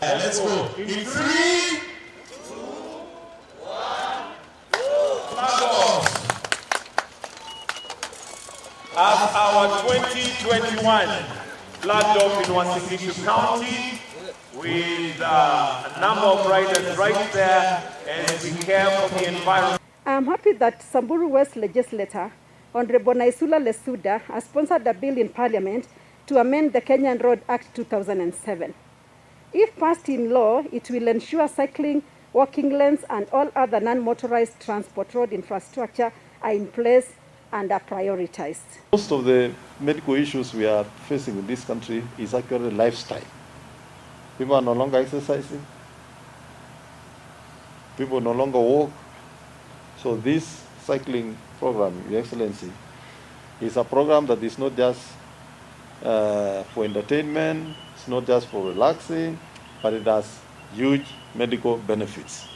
Let's go. In 3, 2, 1, flag off. As our 2021 flagged off in Wasingishu County with a number of riders right there, and we care for the environment. I am happy that Samburu West legislator, Honorable Naisula Lesuda, has sponsored a bill in Parliament to amend the Kenyan Road Act 2007. If passed in law, it will ensure cycling, walking lanes, and all other non-motorized transport road infrastructure are in place and are prioritized. Most of the medical issues we are facing in this country is actually lifestyle. People are no longer exercising. People no longer walk. So this cycling program, Your Excellency, is a program that is not just for entertainment, it's not just for relaxing, but it has huge medical benefits.